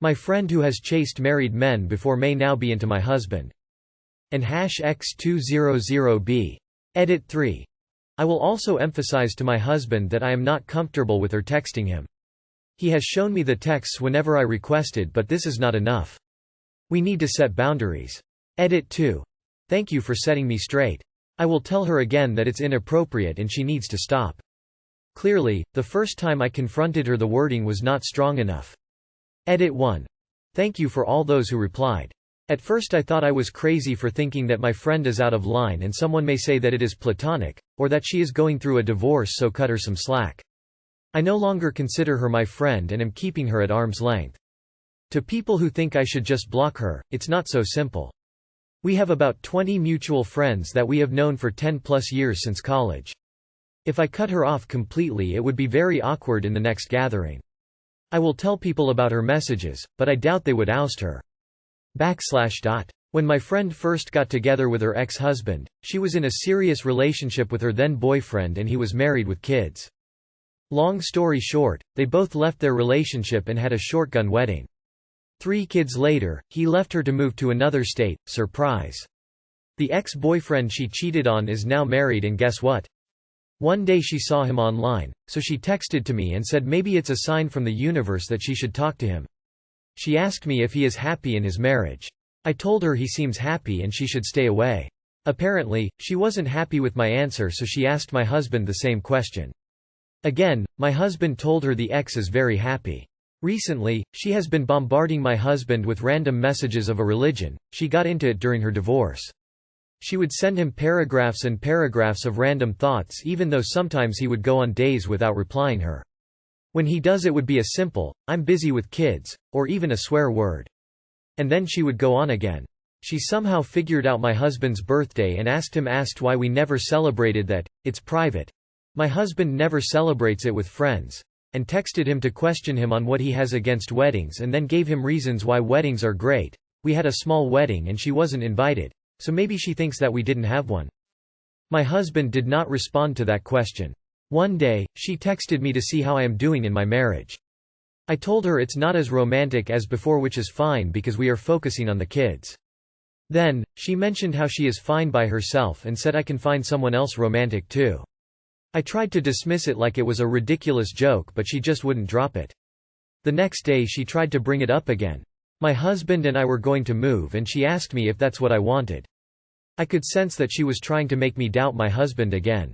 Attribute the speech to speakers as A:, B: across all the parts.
A: My friend who has chased married men before may now be into my husband. And #X200B. Edit 3. I will also emphasize to my husband that I am not comfortable with her texting him. He has shown me the texts whenever I requested, but this is not enough. We need to set boundaries. Edit 2. Thank you for setting me straight. I will tell her again that it's inappropriate and she needs to stop. Clearly, the first time I confronted her the wording was not strong enough. Edit 1. Thank you for all those who replied. At first I thought I was crazy for thinking that my friend is out of line, and someone may say that it is platonic, or that she is going through a divorce, so cut her some slack. I no longer consider her my friend and am keeping her at arm's length. To people who think I should just block her, it's not so simple. We have about 20 mutual friends that we have known for 10+ years since college. If I cut her off completely, it would be very awkward in the next gathering. I will tell people about her messages, but I doubt they would oust her. When my friend first got together with her ex-husband, she was in a serious relationship with her then boyfriend and he was married with kids. Long story short, they both left their relationship and had a shotgun wedding. 3 kids later, he left her to move to another state. Surprise. The ex-boyfriend she cheated on is now married, and guess what? One day she saw him online, so she texted to me and said maybe it's a sign from the universe that she should talk to him. She asked me if he is happy in his marriage. I told her he seems happy and she should stay away. Apparently, she wasn't happy with my answer, so she asked my husband the same question. Again, my husband told her the ex is very happy. Recently, she has been bombarding my husband with random messages of a religion. She got into it during her divorce. She would send him paragraphs and paragraphs of random thoughts, even though sometimes he would go on days without replying her. When he does, it would be a simple, "I'm busy with kids," or even a swear word. And then she would go on again. She somehow figured out my husband's birthday and asked why we never celebrated that. It's private. My husband never celebrates it with friends. And texted him to question him on what he has against weddings, and then gave him reasons why weddings are great. We had a small wedding and she wasn't invited. So maybe she thinks that we didn't have one. My husband did not respond to that question. One day, she texted me to see how I am doing in my marriage. I told her it's not as romantic as before, which is fine because we are focusing on the kids. Then, she mentioned how she is fine by herself and said I can find someone else romantic too. I tried to dismiss it like it was a ridiculous joke, but she just wouldn't drop it. The next day she tried to bring it up again. My husband and I were going to move and she asked me if that's what I wanted. I could sense that she was trying to make me doubt my husband again.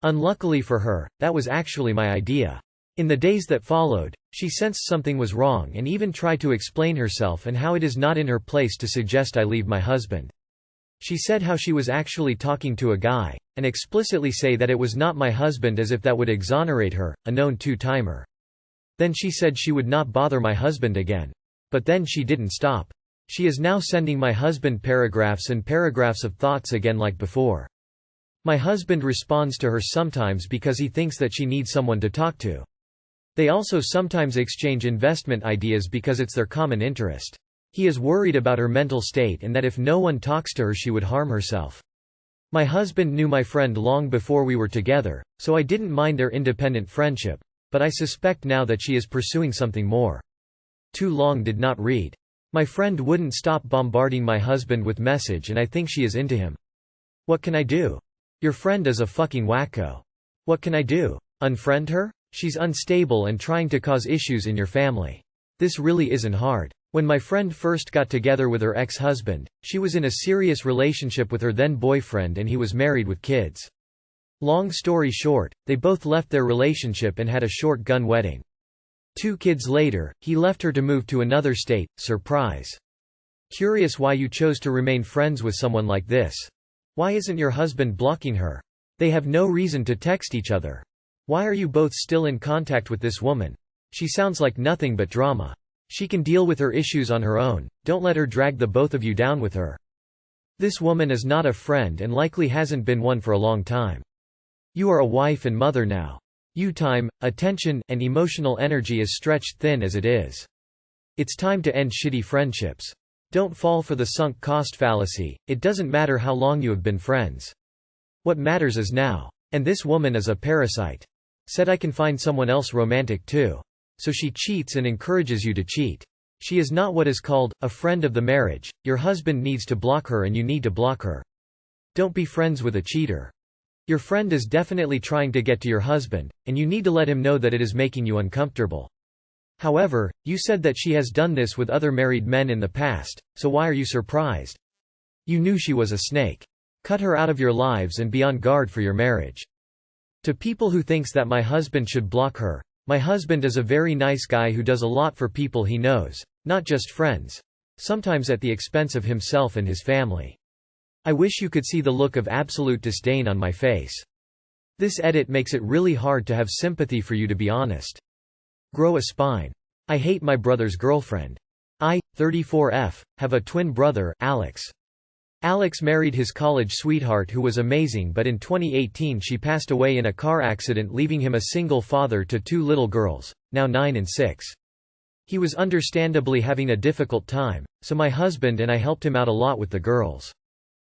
A: Unluckily for her, that was actually my idea. In the days that followed, she sensed something was wrong and even tried to explain herself and how it is not in her place to suggest I leave my husband. She said how she was actually talking to a guy, and explicitly say that it was not my husband, as if that would exonerate her, a known two-timer. Then she said she would not bother my husband again. But then she didn't stop. She is now sending my husband paragraphs and paragraphs of thoughts again like before. My husband responds to her sometimes because he thinks that she needs someone to talk to. They also sometimes exchange investment ideas because it's their common interest. He is worried about her mental state and that if no one talks to her she would harm herself. My husband knew my friend long before we were together, so I didn't mind their independent friendship, but I suspect now that she is pursuing something more. Too long did not read. My friend wouldn't stop bombarding my husband with message and I think she is into him. What can I do? Your friend is a fucking wacko. What can I do? Unfriend her? She's unstable and trying to cause issues in your family. This really isn't hard. When my friend first got together with her ex-husband, she was in a serious relationship with her then boyfriend and he was married with kids. Long story short, they both left their relationship and had a shotgun wedding. 2 kids later, he left her to move to another state. Surprise. Curious why you chose to remain friends with someone like this. Why isn't your husband blocking her? They have no reason to text each other. Why are you both still in contact with this woman? She sounds like nothing but drama. She can deal with her issues on her own, don't let her drag the both of you down with her. This woman is not a friend and likely hasn't been one for a long time. You are a wife and mother now. Your time, attention, and emotional energy is stretched thin as it is. It's time to end shitty friendships. Don't fall for the sunk cost fallacy. It doesn't matter how long you have been friends. What matters is now. And this woman is a parasite. Said I can find someone else romantic too. So she cheats and encourages you to cheat. She is not what is called a friend of the marriage. Your husband needs to block her and you need to block her. Don't be friends with a cheater. Your friend is definitely trying to get to your husband, and you need to let him know that it is making you uncomfortable. However, you said that she has done this with other married men in the past, so why are you surprised? You knew she was a snake. Cut her out of your lives and be on guard for your marriage. To people who thinks that my husband should block her, my husband is a very nice guy who does a lot for people he knows, not just friends. Sometimes at the expense of himself and his family. I wish you could see the look of absolute disdain on my face. This edit makes it really hard to have sympathy for you, to be honest. Grow a spine. I hate my brother's girlfriend. I, 34F, have a twin brother, Alex. Alex married his college sweetheart who was amazing, but in 2018 she passed away in a car accident, leaving him a single father to 2 little girls, now 9 and 6. He was understandably having a difficult time, so my husband and I helped him out a lot with the girls.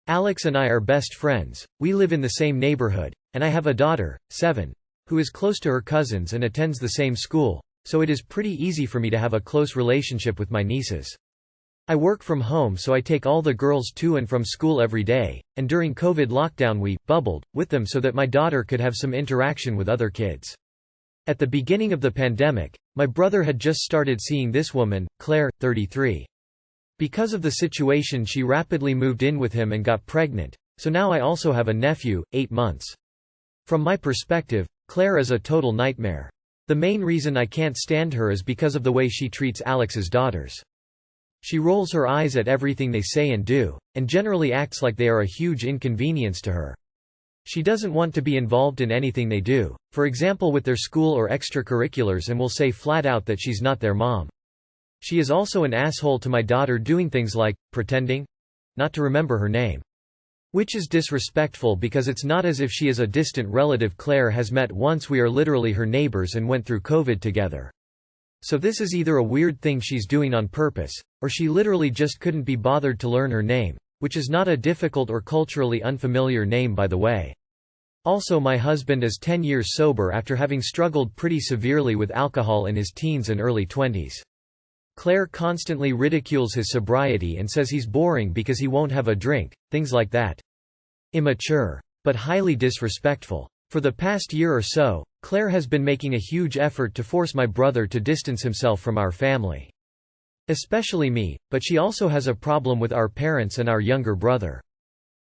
A: Alex and I are best friends, we live in the same neighborhood, and I have a daughter, 7, who is close to her cousins and attends the same school, so it is pretty easy for me to have a close relationship with my nieces. I work from home, so I take all the girls to and from school every day, and during COVID lockdown we bubbled with them so that my daughter could have some interaction with other kids. At the beginning of the pandemic, my brother had just started seeing this woman, Claire, 33. Because of the situation, she rapidly moved in with him and got pregnant, so now I also have a nephew, 8 months. From my perspective, Claire is a total nightmare. The main reason I can't stand her is because of the way she treats Alex's daughters. She rolls her eyes at everything they say and do, and generally acts like they are a huge inconvenience to her. She doesn't want to be involved in anything they do, for example with their school or extracurriculars, and will say flat out that she's not their mom. She is also an asshole to my daughter, doing things like pretending not to remember her name. Which is disrespectful because it's not as if she is a distant relative Claire has met once. We are literally her neighbors and went through COVID together. So this is either a weird thing she's doing on purpose, or she literally just couldn't be bothered to learn her name, which is not a difficult or culturally unfamiliar name, by the way. Also, my husband is 10 years sober after having struggled pretty severely with alcohol in his teens and early 20s. Claire constantly ridicules his sobriety and says he's boring because he won't have a drink, things like that. Immature. But highly disrespectful. For the past year or so, Claire has been making a huge effort to force my brother to distance himself from our family. Especially me, but she also has a problem with our parents and our younger brother.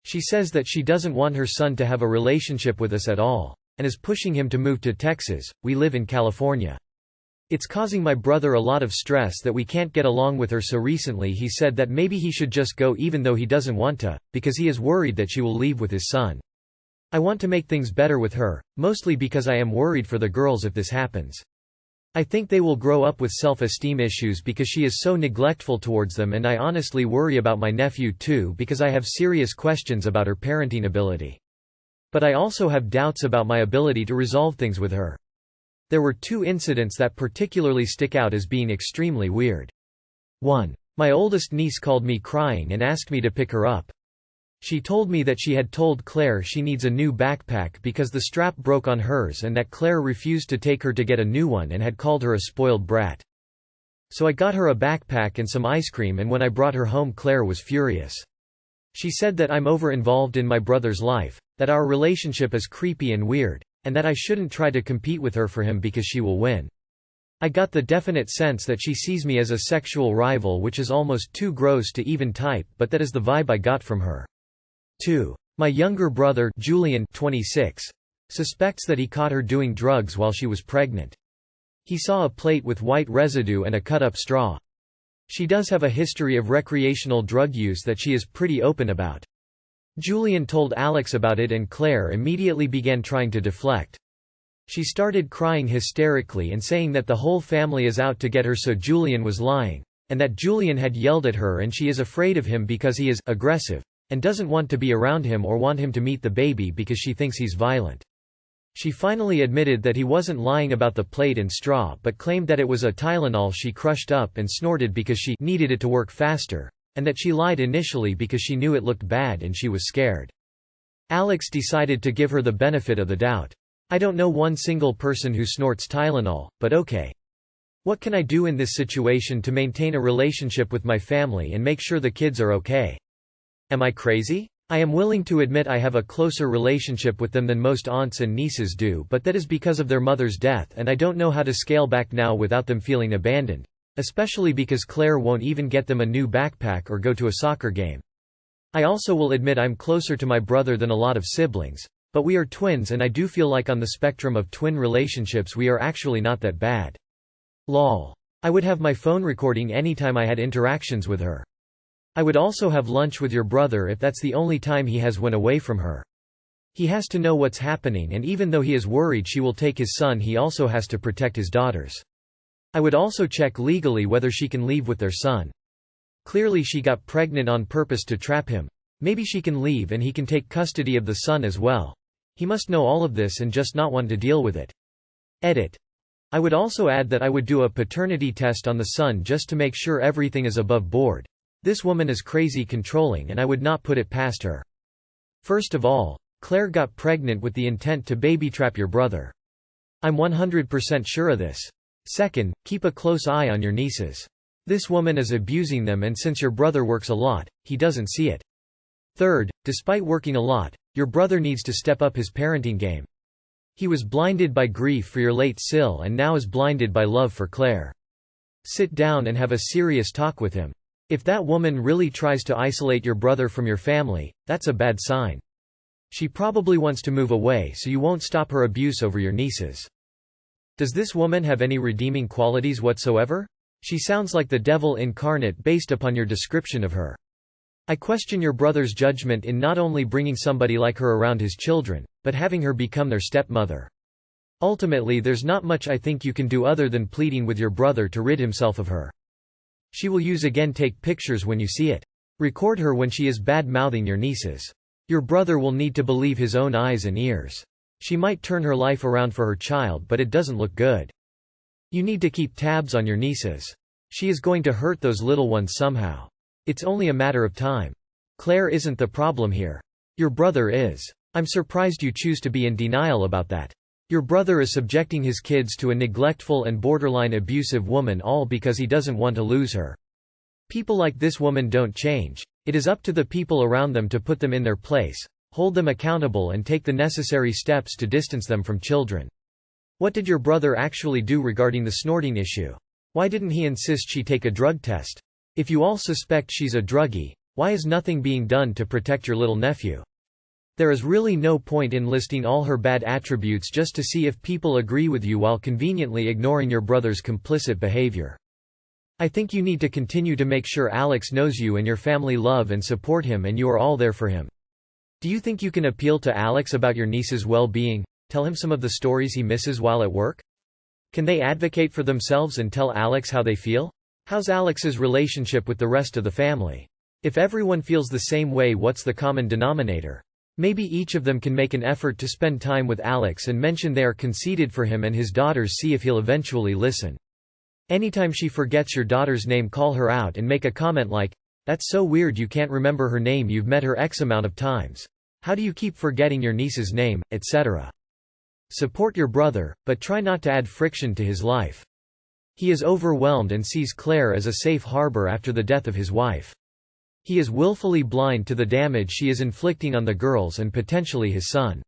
A: She says that she doesn't want her son to have a relationship with us at all, and is pushing him to move to Texas. We live in California. It's causing my brother a lot of stress that we can't get along with her, so recently he said that maybe he should just go even though he doesn't want to, because he is worried that she will leave with his son. I want to make things better with her, mostly because I am worried for the girls if this happens. I think they will grow up with self-esteem issues because she is so neglectful towards them, and I honestly worry about my nephew too because I have serious questions about her parenting ability. But I also have doubts about my ability to resolve things with her. There were 2 incidents that particularly stick out as being extremely weird. 1. My oldest niece called me crying and asked me to pick her up. She told me that she had told Claire she needs a new backpack because the strap broke on hers and that Claire refused to take her to get a new one and had called her a spoiled brat. So I got her a backpack and some ice cream, and when I brought her home Claire was furious. She said that I'm over-involved in my brother's life, that our relationship is creepy and weird, and that I shouldn't try to compete with her for him because she will win. I got the definite sense that she sees me as a sexual rival, which is almost too gross to even type, but that is the vibe I got from her. 2. My younger brother, Julian, 26, suspects that he caught her doing drugs while she was pregnant. He saw a plate with white residue and a cut-up straw. She does have a history of recreational drug use that she is pretty open about. Julian told Alex about it and Claire immediately began trying to deflect. She started crying hysterically and saying that the whole family is out to get her, so Julian was lying, and that Julian had yelled at her and she is afraid of him because he is aggressive and doesn't want to be around him or want him to meet the baby because she thinks he's violent. She finally admitted that he wasn't lying about the plate and straw, but claimed that it was a Tylenol she crushed up and snorted because she needed it to work faster, and that she lied initially because she knew it looked bad and she was scared. Alex decided to give her the benefit of the doubt. I don't know one single person who snorts Tylenol, but okay. What can I do in this situation to maintain a relationship with my family and make sure the kids are okay? Am I crazy? I am willing to admit I have a closer relationship with them than most aunts and nieces do, but that is because of their mother's death, and I don't know how to scale back now without them feeling abandoned. Especially because Claire won't even get them a new backpack or go to a soccer game. I also will admit I'm closer to my brother than a lot of siblings. But we are twins, and I do feel like on the spectrum of twin relationships we are actually not that bad. Lol. I would have my phone recording anytime I had interactions with her. I would also have lunch with your brother if that's the only time he has when away from her. He has to know what's happening, and even though he is worried she will take his son, he also has to protect his daughters. I would also check legally whether she can leave with their son. Clearly she got pregnant on purpose to trap him. Maybe she can leave and he can take custody of the son as well. He must know all of this and just not want to deal with it. Edit. I would also add that I would do a paternity test on the son just to make sure everything is above board. This woman is crazy controlling, and I would not put it past her. First of all, Claire got pregnant with the intent to baby trap your brother. I'm 100% sure of this. Second, keep a close eye on your nieces. This woman is abusing them, and since your brother works a lot, he doesn't see it. Third, despite working a lot, your brother needs to step up his parenting game. He was blinded by grief for your late Sil and now is blinded by love for Claire. Sit down and have a serious talk with him. If that woman really tries to isolate your brother from your family, that's a bad sign. She probably wants to move away so you won't stop her abuse over your nieces. Does this woman have any redeeming qualities whatsoever? She sounds like the devil incarnate based upon your description of her. I question your brother's judgment in not only bringing somebody like her around his children, but having her become their stepmother. Ultimately, there's not much I think you can do other than pleading with your brother to rid himself of her. She will use again, take pictures when you see it. Record her when she is bad-mouthing your nieces. Your brother will need to believe his own eyes and ears. She might turn her life around for her child, but it doesn't look good. You need to keep tabs on your nieces. She is going to hurt those little ones somehow. It's only a matter of time. Claire isn't the problem here. Your brother is. I'm surprised you choose to be in denial about that. Your brother is subjecting his kids to a neglectful and borderline abusive woman, all because he doesn't want to lose her. People like this woman don't change. It is up to the people around them to put them in their place, hold them accountable, and take the necessary steps to distance them from children. What did your brother actually do regarding the snorting issue? Why didn't he insist she take a drug test? If you all suspect she's a druggie, why is nothing being done to protect your little nephew? There is really no point in listing all her bad attributes just to see if people agree with you while conveniently ignoring your brother's complicit behavior. I think you need to continue to make sure Alex knows you and your family love and support him, and you are all there for him. Do you think you can appeal to Alex about your niece's well-being? Tell him some of the stories he misses while at work? Can they advocate for themselves and tell Alex how they feel? How's Alex's relationship with the rest of the family? If everyone feels the same way, what's the common denominator? Maybe each of them can make an effort to spend time with Alex and mention they are conceited for him and his daughters, see if he'll eventually listen. Anytime she forgets your daughter's name, call her out and make a comment like, "That's so weird you can't remember her name, you've met her X amount of times. How do you keep forgetting your niece's name," etc. Support your brother, but try not to add friction to his life. He is overwhelmed and sees Claire as a safe harbor after the death of his wife. He is willfully blind to the damage she is inflicting on the girls and potentially his son.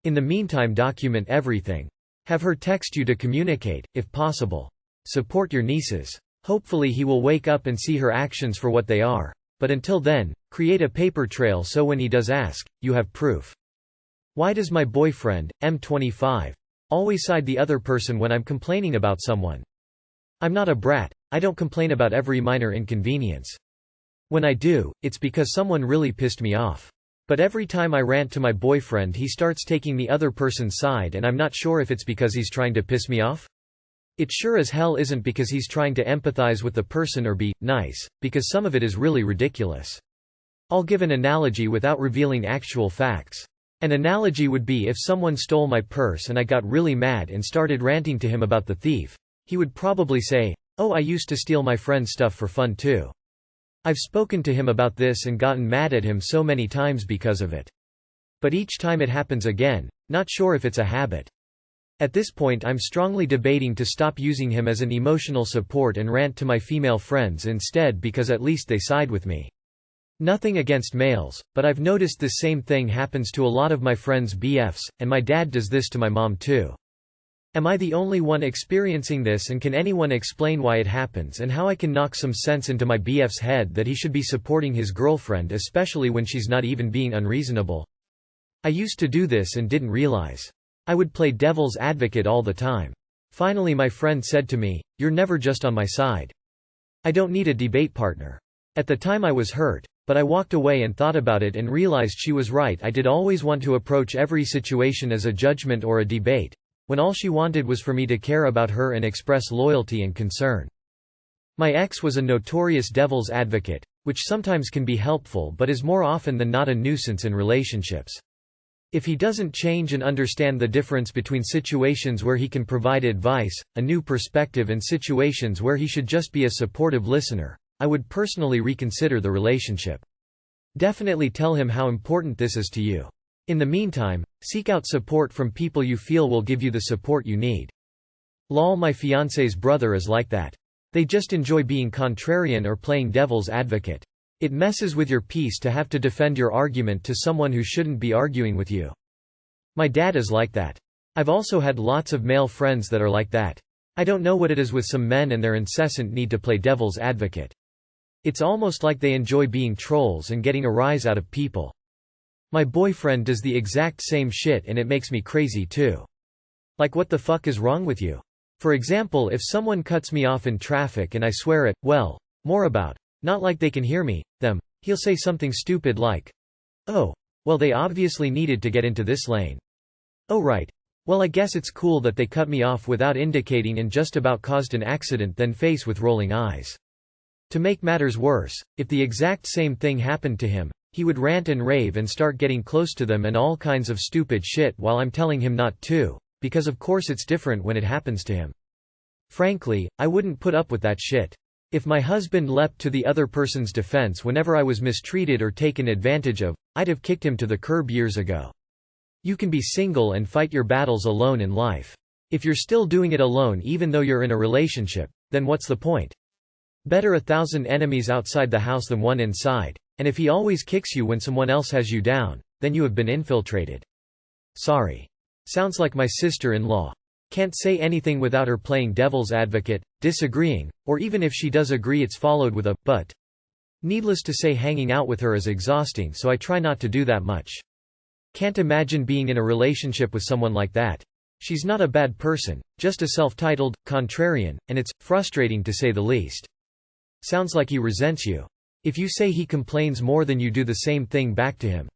A: In the meantime, document everything. Have her text you to communicate, if possible. Support your nieces. Hopefully he will wake up and see her actions for what they are. But until then, create a paper trail so when he does ask, you have proof. Why does my boyfriend, M25, always side the other person when I'm complaining about someone? I'm not a brat. I don't complain about every minor inconvenience. When I do, it's because someone really pissed me off. But every time I rant to my boyfriend, he starts taking the other person's side, and I'm not sure if it's because he's trying to piss me off. It sure as hell isn't because he's trying to empathize with the person or be nice, because some of it is really ridiculous. I'll give an analogy without revealing actual facts. An analogy would be if someone stole my purse and I got really mad and started ranting to him about the thief. He would probably say, "Oh, I used to steal my friend's stuff for fun too." I've spoken to him about this and gotten mad at him so many times because of it. But each time it happens again, not sure if it's a habit. At this point I'm strongly debating to stop using him as an emotional support and rant to my female friends instead because at least they side with me. Nothing against males, but I've noticed this same thing happens to a lot of my friends' BFs, and my dad does this to my mom too. Am I the only one experiencing this, and can anyone explain why it happens and how I can knock some sense into my BF's head that he should be supporting his girlfriend, especially when she's not even being unreasonable? I used to do this and didn't realize. I would play devil's advocate all the time. Finally my friend said to me, "You're never just on my side. I don't need a debate partner." At the time I was hurt, but I walked away and thought about it and realized she was right. I did always want to approach every situation as a judgment or a debate, when all she wanted was for me to care about her and express loyalty and concern. My ex was a notorious devil's advocate, which sometimes can be helpful but is more often than not a nuisance in relationships. If he doesn't change and understand the difference between situations where he can provide advice, a new perspective, and situations where he should just be a supportive listener, I would personally reconsider the relationship. Definitely tell him how important this is to you. In the meantime, seek out support from people you feel will give you the support you need. Lol, my fiance's brother is like that. They just enjoy being contrarian or playing devil's advocate. It messes with your peace to have to defend your argument to someone who shouldn't be arguing with you. My dad is like that. I've also had lots of male friends that are like that. I don't know what it is with some men and their incessant need to play devil's advocate. It's almost like they enjoy being trolls and getting a rise out of people. My boyfriend does the exact same shit and it makes me crazy too. Like, what the fuck is wrong with you? For example, if someone cuts me off in traffic and I swear at, well, more about, not like they can hear me, them, he'll say something stupid like, "Oh, well they obviously needed to get into this lane. Oh right. Well I guess it's cool that they cut me off without indicating and just about caused an accident," then face with rolling eyes. To make matters worse, if the exact same thing happened to him, he would rant and rave and start getting close to them and all kinds of stupid shit while I'm telling him not to, because of course it's different when it happens to him. Frankly, I wouldn't put up with that shit. If my husband leapt to the other person's defense whenever I was mistreated or taken advantage of, I'd have kicked him to the curb years ago. You can be single and fight your battles alone in life. If you're still doing it alone even though you're in a relationship, then what's the point? Better 1,000 enemies outside the house than one inside. And if he always kicks you when someone else has you down, then you have been infiltrated. Sorry. Sounds like my sister-in-law. Can't say anything without her playing devil's advocate, disagreeing, or even if she does agree it's followed with a "but." Needless to say, hanging out with her is exhausting, so I try not to do that much. Can't imagine being in a relationship with someone like that. She's not a bad person, just a self-titled contrarian, and it's frustrating to say the least. Sounds like he resents you. If you say he complains more than you do the same thing back to him.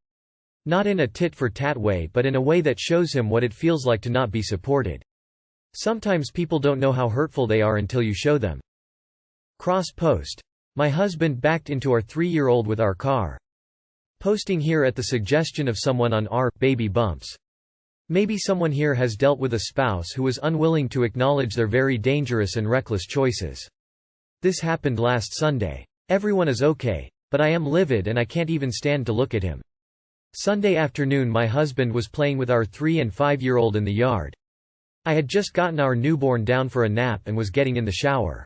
A: Not in a tit-for-tat way but in a way that shows him what it feels like to not be supported. Sometimes people don't know how hurtful they are until you show them. Cross post. My husband backed into our 3-year-old with our car. Posting here at the suggestion of someone on r baby bumps. Maybe someone here has dealt with a spouse who was unwilling to acknowledge their very dangerous and reckless choices. This happened last Sunday. Everyone is okay, but I am livid and I can't even stand to look at him. Sunday afternoon my husband was playing with our 3- and 5-year-old in the yard. I had just gotten our newborn down for a nap and was getting in the shower.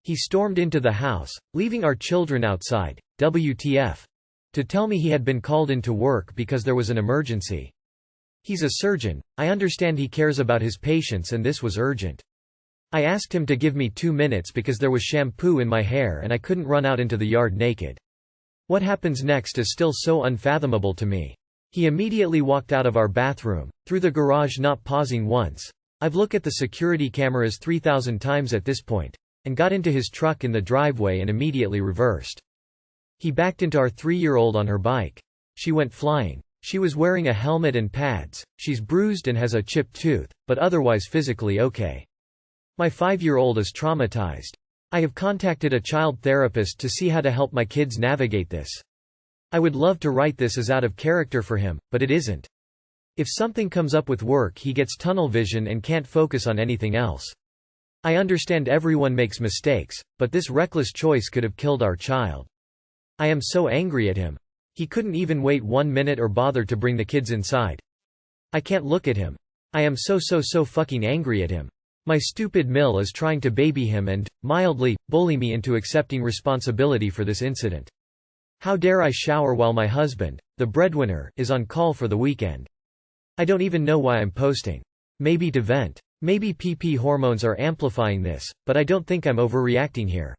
A: He stormed into the house, leaving our children outside, WTF, to tell me he had been called into work because there was an emergency. He's a surgeon, I understand he cares about his patients and this was urgent. I asked him to give me 2 minutes because there was shampoo in my hair and I couldn't run out into the yard naked. What happens next is still so unfathomable to me. He immediately walked out of our bathroom, through the garage, not pausing once. I've looked at the security cameras 3,000 times at this point, and got into his truck in the driveway and immediately reversed. He backed into our 3-year-old on her bike. She went flying. She was wearing a helmet and pads, she's bruised and has a chipped tooth, but otherwise physically okay. My 5-year-old is traumatized. I have contacted a child therapist to see how to help my kids navigate this. I would love to write this as out of character for him, but it isn't. If something comes up with work he gets tunnel vision and can't focus on anything else. I understand everyone makes mistakes, but this reckless choice could have killed our child. I am so angry at him. He couldn't even wait 1 minute or bother to bring the kids inside. I can't look at him. I am so fucking angry at him. My stupid Mill is trying to baby him and, mildly, bully me into accepting responsibility for this incident. How dare I shower while my husband, the breadwinner, is on call for the weekend. I don't even know why I'm posting. Maybe to vent. Maybe PP hormones are amplifying this, but I don't think I'm overreacting here.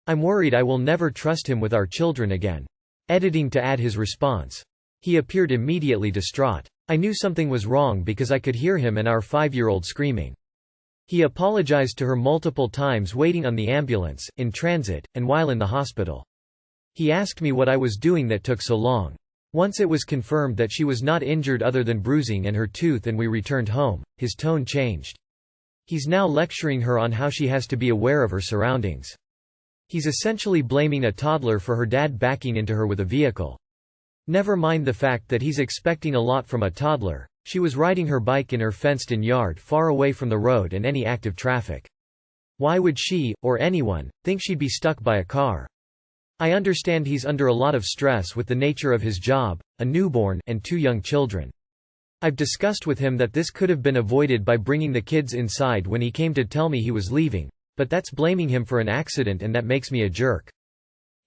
A: I'm worried I will never trust him with our children again. Editing to add his response. He appeared immediately distraught. I knew something was wrong because I could hear him and our 5-year-old screaming. He apologized to her multiple times waiting on the ambulance, in transit, and while in the hospital. He asked me what I was doing that took so long. Once it was confirmed that she was not injured other than bruising and her tooth and we returned home, his tone changed. He's now lecturing her on how she has to be aware of her surroundings. He's essentially blaming a toddler for her dad backing into her with a vehicle. Never mind the fact that he's expecting a lot from a toddler. She was riding her bike in her fenced-in yard far away from the road and any active traffic. Why would she, or anyone, think she'd be stuck by a car? I understand he's under a lot of stress with the nature of his job, a newborn, and 2 young children. I've discussed with him that this could have been avoided by bringing the kids inside when he came to tell me he was leaving, but that's blaming him for an accident and that makes me a jerk.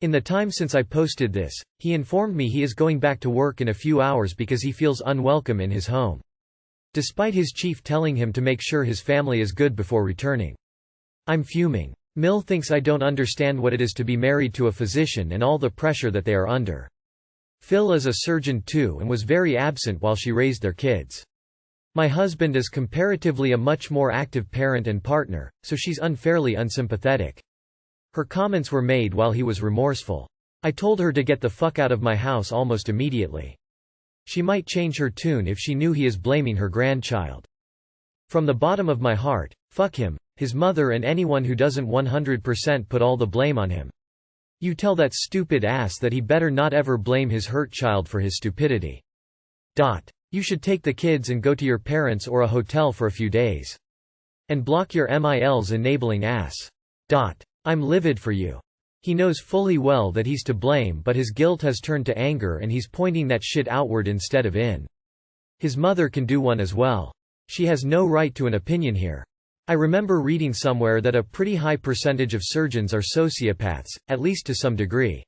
A: In the time since I posted this, he informed me he is going back to work in a few hours because he feels unwelcome in his home. Despite his chief telling him to make sure his family is good before returning. I'm fuming. Mill thinks I don't understand what it is to be married to a physician and all the pressure that they are under. Phil is a surgeon too and was very absent while she raised their kids. My husband is comparatively a much more active parent and partner, so she's unfairly unsympathetic. Her comments were made while he was remorseful. I told her to get the fuck out of my house almost immediately. She might change her tune if she knew he is blaming her grandchild. From the bottom of my heart, fuck him, his mother and anyone who doesn't 100% put all the blame on him. You tell that stupid ass that he better not ever blame his hurt child for his stupidity. You should take the kids and go to your parents or a hotel for a few days. And block your MIL's enabling ass. I'm livid for you. He knows fully well that he's to blame, but his guilt has turned to anger and he's pointing that shit outward instead of in. His mother can do one as well. She has no right to an opinion here. I remember reading somewhere that a pretty high percentage of surgeons are sociopaths, at least to some degree.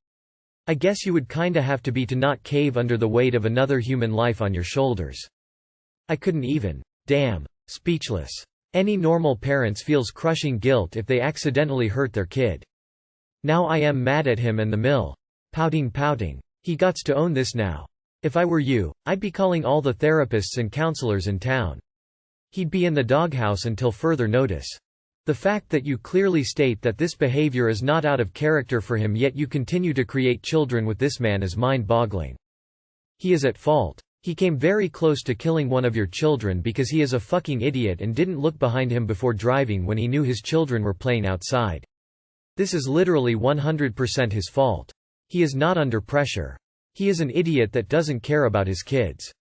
A: I guess you would kinda have to be to not cave under the weight of another human life on your shoulders. I couldn't even. Damn. Speechless. Any normal parents feels crushing guilt if they accidentally hurt their kid. Now I am mad at him and the mill. Pouting. He gots to own this now. If I were you, I'd be calling all the therapists and counselors in town. He'd be in the doghouse until further notice. The fact that you clearly state that this behavior is not out of character for him yet you continue to create children with this man is mind-boggling. He is at fault. He came very close to killing one of your children because he is a fucking idiot and didn't look behind him before driving when he knew his children were playing outside. This is literally 100% his fault. He is not under pressure. He is an idiot that doesn't care about his kids.